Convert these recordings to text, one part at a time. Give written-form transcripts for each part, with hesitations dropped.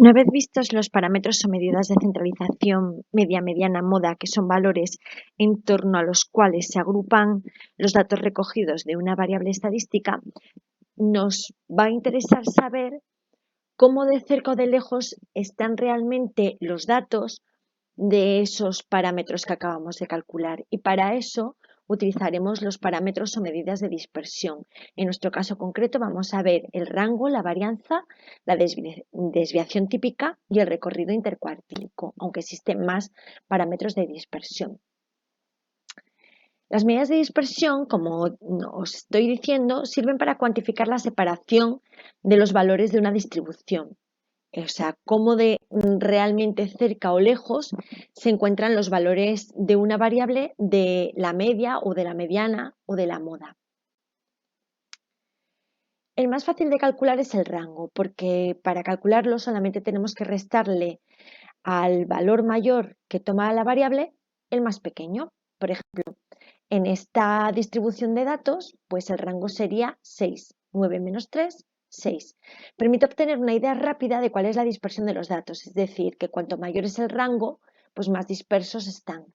Una vez vistos los parámetros o medidas de centralización media, mediana, moda, que son valores en torno a los cuales se agrupan los datos recogidos de una variable estadística, nos va a interesar saber cómo de cerca o de lejos están realmente los datos de esos parámetros que acabamos de calcular. Y para eso utilizaremos los parámetros o medidas de dispersión. En nuestro caso concreto vamos a ver el rango, la varianza, la desviación típica y el recorrido intercuartílico, aunque existen más parámetros de dispersión. Las medidas de dispersión, como os estoy diciendo, sirven para cuantificar la separación de los valores de una distribución. O sea, cómo de realmente cerca o lejos se encuentran los valores de una variable de la media o de la mediana o de la moda. El más fácil de calcular es el rango, porque para calcularlo solamente tenemos que restarle al valor mayor que toma la variable el más pequeño. Por ejemplo, en esta distribución de datos, pues el rango sería 6, 9 menos 3, 6. Permite obtener una idea rápida de cuál es la dispersión de los datos, es decir, que cuanto mayor es el rango, pues más dispersos están.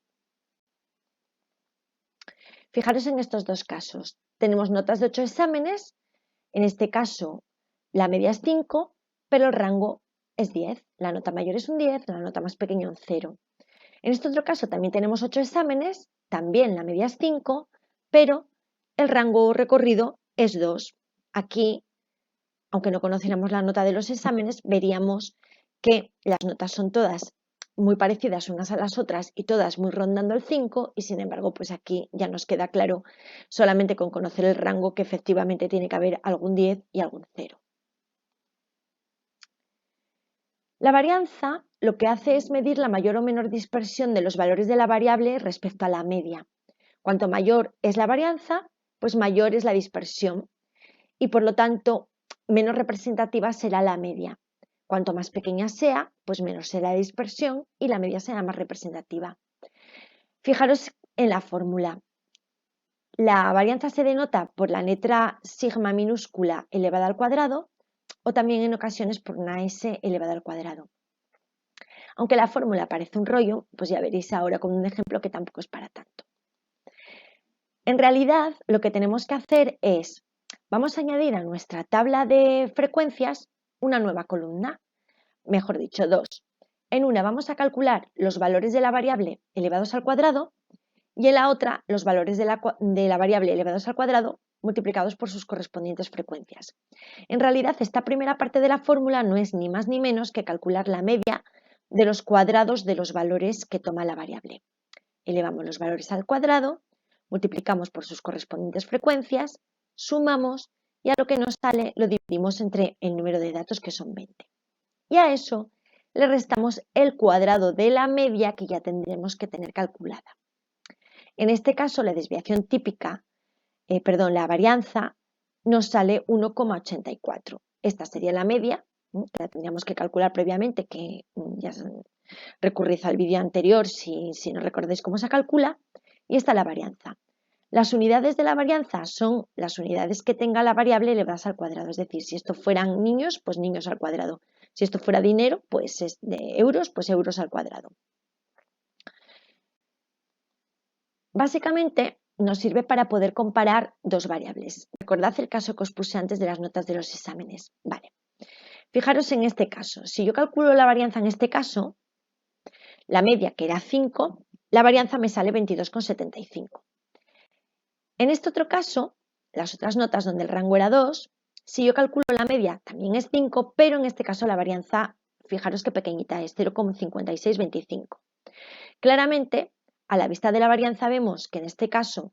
Fijaros en estos dos casos. Tenemos notas de 8 exámenes, en este caso la media es 5, pero el rango es 10. La nota mayor es un 10, la nota más pequeña un 0. En este otro caso también tenemos 8 exámenes, también la media es 5, pero el rango recorrido es 2. Aquí, aunque no conociéramos la nota de los exámenes, veríamos que las notas son todas muy parecidas unas a las otras y todas muy rondando el 5, y sin embargo, pues aquí ya nos queda claro solamente con conocer el rango que efectivamente tiene que haber algún 10 y algún 0. La varianza lo que hace es medir la mayor o menor dispersión de los valores de la variable respecto a la media. Cuanto mayor es la varianza, pues mayor es la dispersión y por lo tanto menos representativa será la media. Cuanto más pequeña sea, pues menos será la dispersión y la media será más representativa. Fijaros en la fórmula. La varianza se denota por la letra sigma minúscula elevada al cuadrado o también en ocasiones por una s elevada al cuadrado. Aunque la fórmula parece un rollo, pues ya veréis ahora con un ejemplo que tampoco es para tanto. En realidad, lo que tenemos que hacer es, vamos a añadir a nuestra tabla de frecuencias una nueva columna, mejor dicho, dos. En una vamos a calcular los valores de la variable elevados al cuadrado y en la otra los valores de la variable elevados al cuadrado multiplicados por sus correspondientes frecuencias. En realidad, esta primera parte de la fórmula no es ni más ni menos que calcular la media de los cuadrados de los valores que toma la variable. Elevamos los valores al cuadrado, multiplicamos por sus correspondientes frecuencias, sumamos y a lo que nos sale lo dividimos entre el número de datos, que son 20. Y a eso le restamos el cuadrado de la media que ya tendremos que tener calculada. En este caso, la desviación típica, la varianza, nos sale 1,84. Esta sería la media, que la tendríamos que calcular previamente, que ya recurrid al vídeo anterior si no recordáis cómo se calcula, y esta es la varianza. Las unidades de la varianza son las unidades que tenga la variable elevadas al cuadrado, es decir, si esto fueran niños, pues niños al cuadrado. Si esto fuera dinero, pues es de euros, pues euros al cuadrado. Básicamente nos sirve para poder comparar dos variables. Recordad el caso que os puse antes de las notas de los exámenes. Vale. Fijaros en este caso. Si yo calculo la varianza en este caso, la media que era 5, la varianza me sale 22,75. En este otro caso, las otras notas donde el rango era 2, si yo calculo la media también es 5, pero en este caso la varianza, fijaros qué pequeñita es, 0,5625. Claramente, a la vista de la varianza vemos que en este caso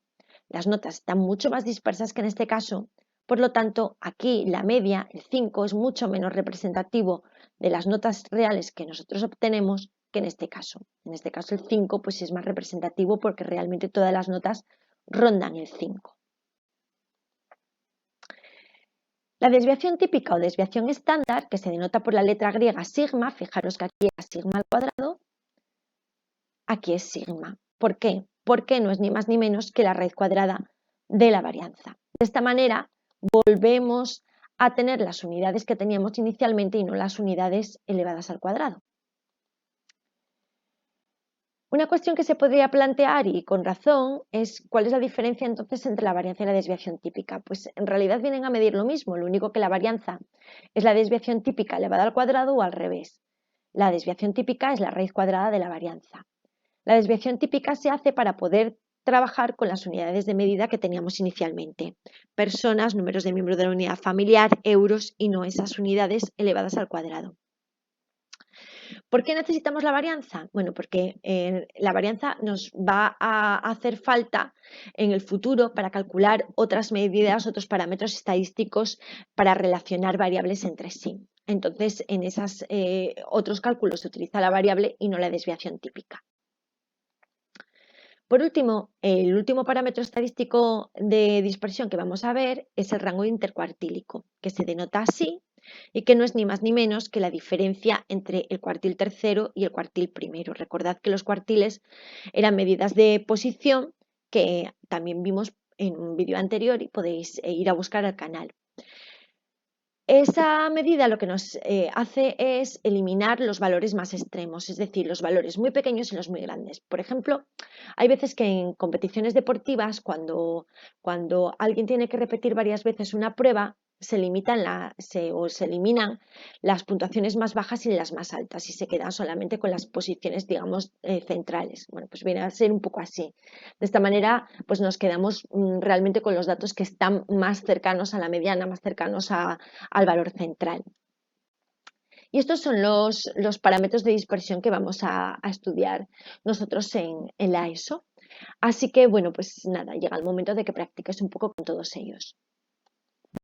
las notas están mucho más dispersas que en este caso, por lo tanto aquí la media, el 5, es mucho menos representativo de las notas reales que nosotros obtenemos que en este caso. En este caso el 5 pues es más representativo porque realmente todas las notas rondan el 5. La desviación típica o desviación estándar, que se denota por la letra griega sigma, fijaros que aquí es sigma al cuadrado, aquí es sigma. ¿Por qué? Porque no es ni más ni menos que la raíz cuadrada de la varianza. De esta manera volvemos a tener las unidades que teníamos inicialmente y no las unidades elevadas al cuadrado. Una cuestión que se podría plantear, y con razón, es cuál es la diferencia entonces entre la varianza y la desviación típica. Pues en realidad vienen a medir lo mismo, lo único que la varianza es la desviación típica elevada al cuadrado o al revés. La desviación típica es la raíz cuadrada de la varianza. La desviación típica se hace para poder trabajar con las unidades de medida que teníamos inicialmente. Personas, números de miembros de la unidad familiar, euros y no esas unidades elevadas al cuadrado. ¿Por qué necesitamos la varianza? Bueno, porque la varianza nos va a hacer falta en el futuro para calcular otras medidas, otros parámetros estadísticos para relacionar variables entre sí. Entonces, en esos otros cálculos se utiliza la variable y no la desviación típica. Por último, el último parámetro estadístico de dispersión que vamos a ver es el rango intercuartílico, que se denota así y que no es ni más ni menos que la diferencia entre el cuartil tercero y el cuartil primero. Recordad que los cuartiles eran medidas de posición que también vimos en un vídeo anterior y podéis ir a buscar al canal. Esa medida lo que nos hace es eliminar los valores más extremos, es decir, los valores muy pequeños y los muy grandes. Por ejemplo, hay veces que en competiciones deportivas, cuando alguien tiene que repetir varias veces una prueba, se eliminan las puntuaciones más bajas y las más altas y se queda solamente con las posiciones, digamos, centrales. Bueno, pues viene a ser un poco así. De esta manera, pues nos quedamos realmente con los datos que están más cercanos a la mediana, más cercanos al valor central. Y estos son los parámetros de dispersión que vamos a estudiar nosotros en la ESO. Así que, bueno, pues nada, llega el momento de que practiques un poco con todos ellos.